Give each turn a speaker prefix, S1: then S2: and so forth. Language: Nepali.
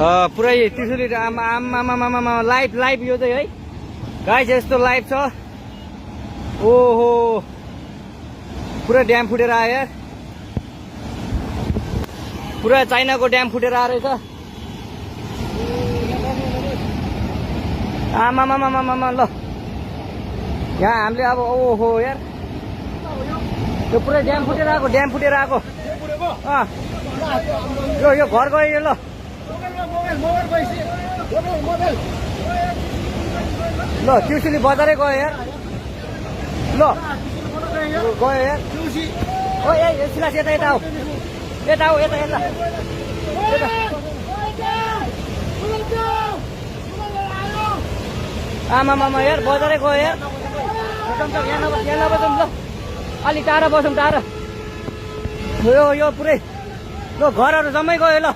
S1: पुरै त्रिशुली आमा लाइभ लाइभ यो चाहिँ है गाइस यस्तो लाइभ छ। ओहो पुरा ड्याम फुटेर आयो यार, पुरा चाइनाको ड्याम फुटेर आएर छ। आमामामामामा ल यहाँ हामीले अब ओहो यार यो पुरै ड्याम फुटेर आएको यो घर गयो यो। ल ल त्रिशुली बजारै गयो यार। ल गयो यार ओ ए सिलास यता यता आऊ यता आमामामा यार बजारै गयो यार। यहाँ नबसौँ ल अलिक टाढा बसौँ टाढा। यो पुरै ल घरहरू जम्मै गयो ल।